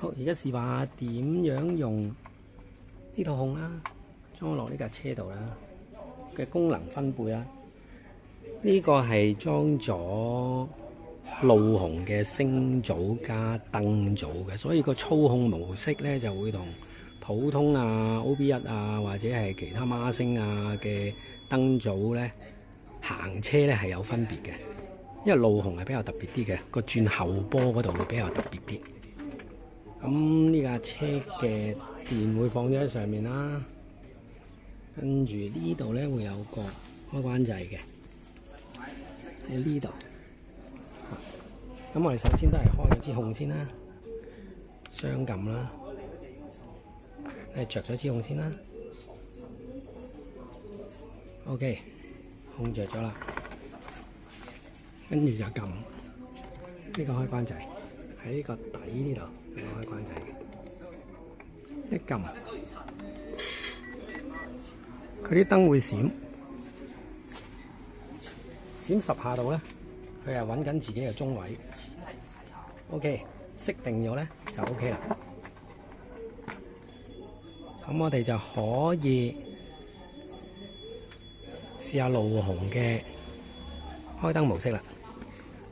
好，而家示範下點樣用呢套控啦，裝落呢架車度啦嘅功能分貝啦。呢個係裝咗路雄嘅聲組加燈組嘅，所以個操控模式咧就會同普通啊 OB1 啊或者係其他孖聲啊嘅燈組咧行車咧係有分別嘅，因為路雄係比較特別啲嘅，個轉後波嗰度會比較特別啲。咁呢架車嘅電會放咗喺上面啦，跟住呢度咧會有個開關掣嘅喺呢度。咁我哋首先都係開咗支控先啦，雙撳啦，着咗支控先啦。OK， 控着咗啦，跟住就撳呢個開關掣喺呢個底呢度有個開關掣嘅，一撳佢啲燈會閃10下度咧，佢係揾緊自己嘅中位。OK， 熄定咗咧就 OK 啦。咁我哋就可以試下路雄嘅開燈模式啦，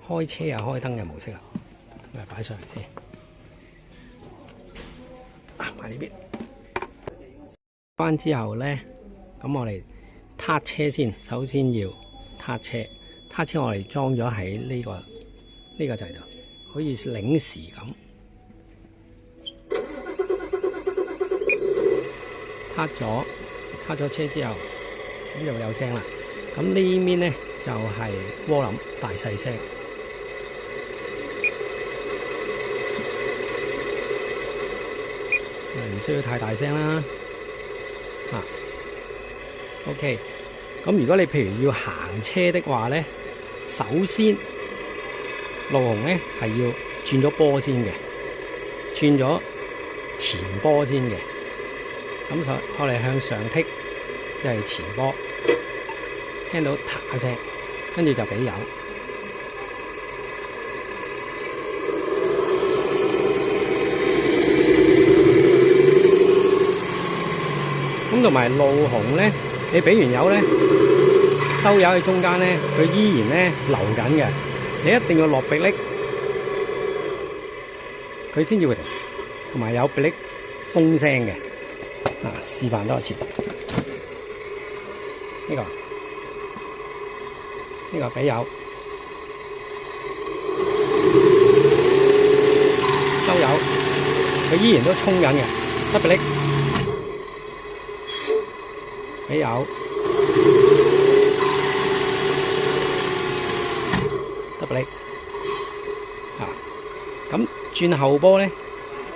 開車啊開燈嘅模式啦。咁擺上嚟先，埋呢邊。關之後咧，咁我哋撻車先，首先要撻車。撻車我哋裝咗喺呢個掣度，好似領時咁。撻咗車之後，咁就會有聲啦。咁呢邊咧就係渦輪大細聲。唔需要太大聲啦。OK。咁如果你譬如要行車的話咧，首先路雄咧係要轉咗波先嘅，轉咗前波先嘅。咁我哋向上剔，即係前波，聽到嗒一聲，跟住就俾油。咁同埋路雄咧，你俾完油咧，收油喺中間咧，佢依然咧流緊嘅。你一定要落迫力，佢先至會停。同埋有迫力風聲嘅。示範多一次。呢個俾油，收油，佢依然都衝緊嘅，得迫力。俾油，得迫力。咁轉後波咧，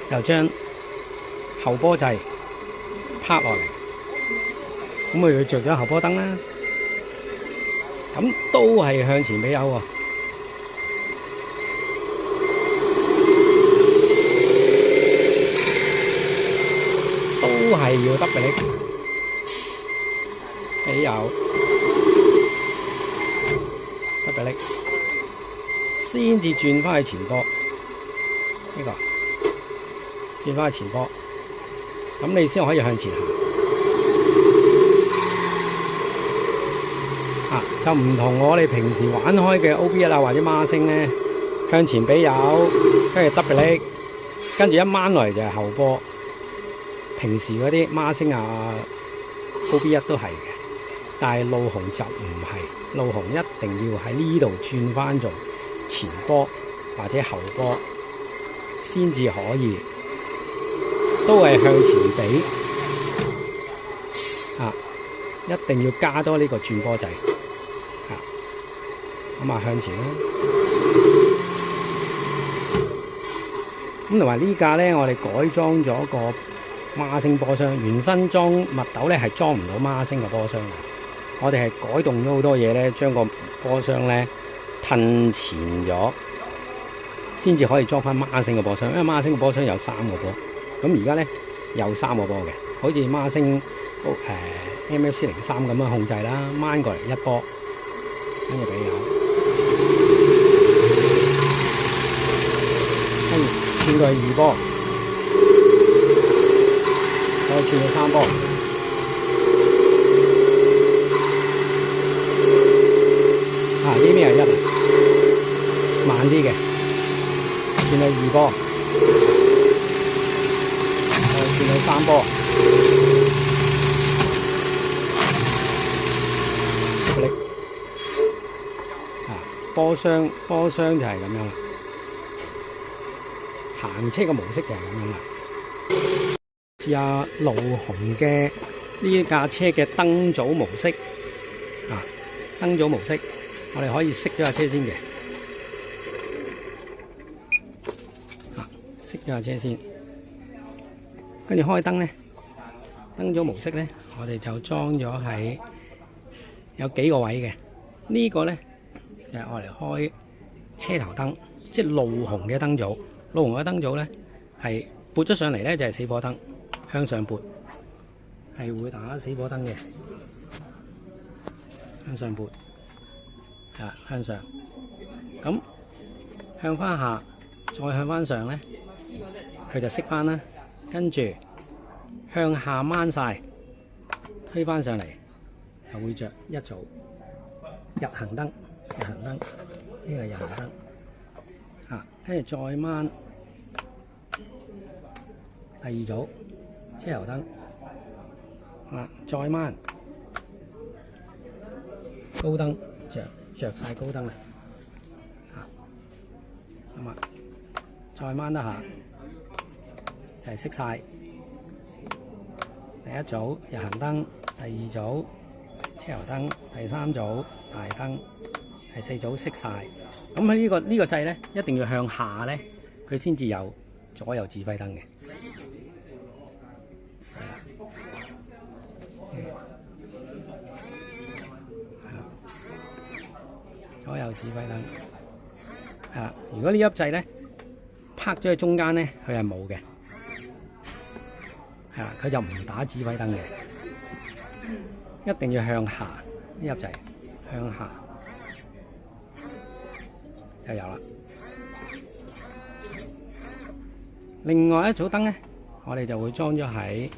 就將後波掣拍落嚟，咁佢着咗後波燈啦。咁都係向前俾油喎，都係要得迫力。俾油，得迫力，先至轉翻去前波。呢個轉翻去前波，咁你先可以向前行。就唔同我哋平時玩開嘅 OB1 啊或者孖聲咧，向前俾油，跟住得迫力，跟住一掹落嚟就係後波。平時嗰啲孖聲啊 OB1 都係嘅。但係路雄就唔係，路雄一定要喺呢度轉翻做前波或者後波先至可以，都係向前俾。一定要加多呢個轉波掣。咁向前啦。咁同埋呢架咧，我哋改裝咗個孖聲波箱，原身裝密斗咧係裝唔到孖聲嘅波箱嘅。我哋係改動咗好多嘢咧，將個波箱咧褪前咗，先至可以裝翻孖聲嘅波箱。因為孖聲嘅波箱有3個波，咁而家咧有3個波嘅，好似孖聲MFC03咁樣控制啦，掹過嚟1波，跟住俾油，跟住轉過去2波，再轉到3波。呢邊係1啊，慢啲嘅，轉到2波，再轉到3波。力波箱就係咁樣啦。行車嘅模式就係咁樣啦。試下路雄嘅呢架車嘅燈組模式燈組模式，我哋可以熄咗架車先嘅，熄咗架車先，跟住開燈咧，燈組模式咧，我哋就裝咗喺有幾個位嘅，呢個咧就係我嚟開車頭燈，即係路雄嘅燈組。路雄嘅燈組咧係撥咗上嚟咧就係死火燈，向上撥係會打死火燈嘅，向上撥。向上，咁向翻下，再向翻上咧，佢就熄翻啦。跟住向下掹晒，推翻上嚟，就會着一組日行燈。呢個日行燈，跟住再掹第2組車頭燈，再掹高燈。着晒高燈啦，咁再掹得下就係熄晒第1組日行燈，第2組車頭燈，第3組大燈，第4組熄晒。咁喺呢個掣咧，一定要向下咧，佢先至有左右指揮燈嘅。左右指揮燈，如果呢粒掣咧拍咗喺中間咧，佢係冇嘅，佢就唔打指揮燈嘅，一定要向下呢粒掣，向下就有啦。另外一組燈咧，我哋就會裝咗喺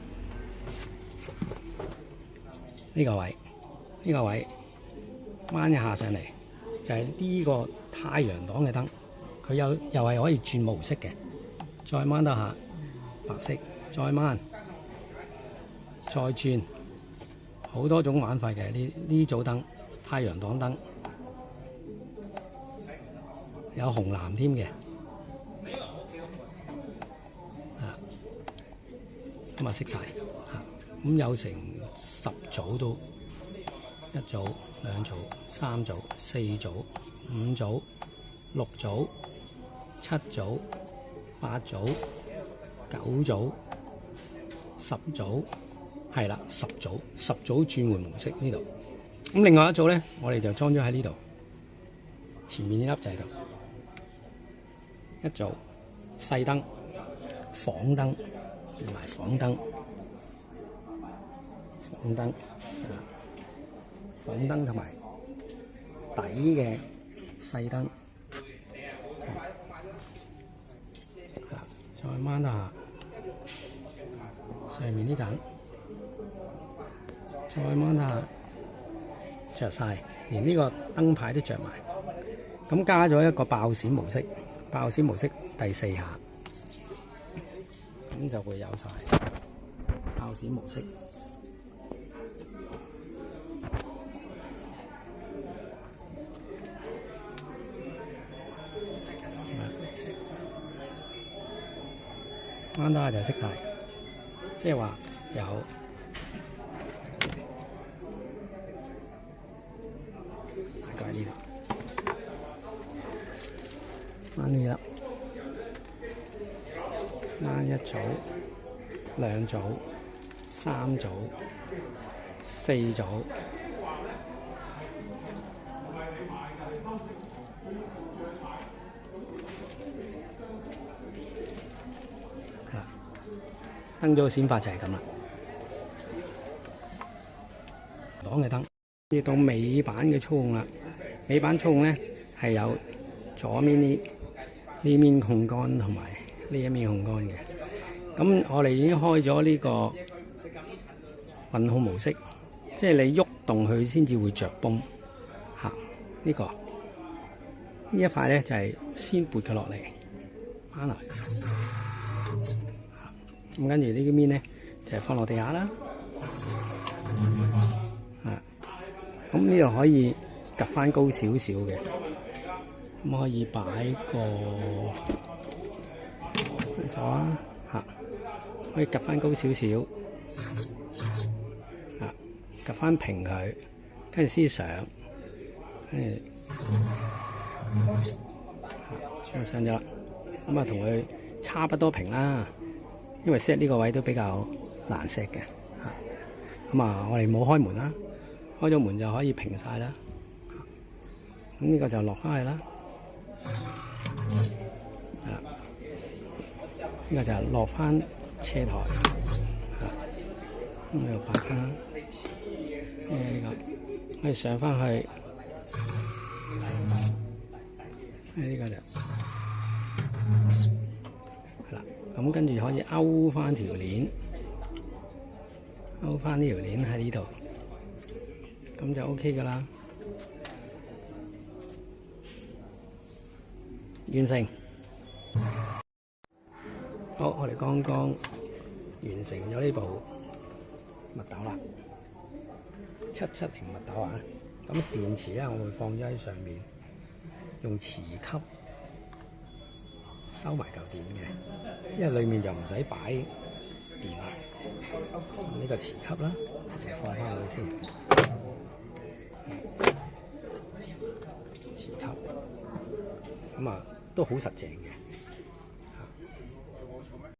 呢個位，掹一下上嚟。就係呢個太陽檔嘅燈，佢又係可以轉模式嘅，再掹得下白色，再掹，再轉，好多種玩法嘅呢組燈，太陽檔燈有紅藍添嘅，咁熄晒，咁有成10組都，1組、2組、3組、4組、5組、6組、7組、8組、9組、10組，係啦，10組轉換模式呢度。咁另外一組咧，我哋就裝咗喺呢度，前面呢粒掣度。一組細燈、房燈同埋房燈，房燈同埋底嘅細燈，再掹下上面呢盞，再掹下着晒，連呢個燈牌都着埋。咁加咗一個爆閃模式，第4下，咁就會有晒爆閃模式。掹得下就熄晒，即係話有大概呢度。掹呢粒，掹1組、2組、3組、4組，燈組嘅閃法就係咁啦。檔嘅燈，要到尾板嘅操控啦。尾板操控咧係有左面呢面控杆同埋呢一面控杆嘅。咁我哋已經開咗呢個運控模式，即係你喐動佢先至會着泵嚇。呢一塊咧就係先撥佢落嚟，翻嚟。咁跟住呢啲面咧就係放落地下啦。咁呢度可以趌翻高少少嘅，咁可以擺個咗啊嚇，可以趌翻高少少嚇，趌翻平佢，跟住先上，跟住上咗啦。咁啊，同佢差不多平啦，因為 set 呢個位都比較難 set 嘅嚇。咁啊，我哋冇開門啦。開咗門就可以平晒啦，咁呢個就落翻去啦，呢個就係落翻車台，咁又擺翻，呢個可以上翻去，呢個就係啦，咁跟住可以勾翻條鏈，勾翻呢條鏈喺呢度。咁就 OK 噶啦，完成。好，我哋剛剛完成咗呢部墨斗啦，770墨斗啊。咁電池咧，我會放咗喺上面，用磁吸收埋嚿電嘅，因為裡面就唔使擺電啦。呢個磁吸啦，放翻去先。磁吸咁啊，都好實淨嘅。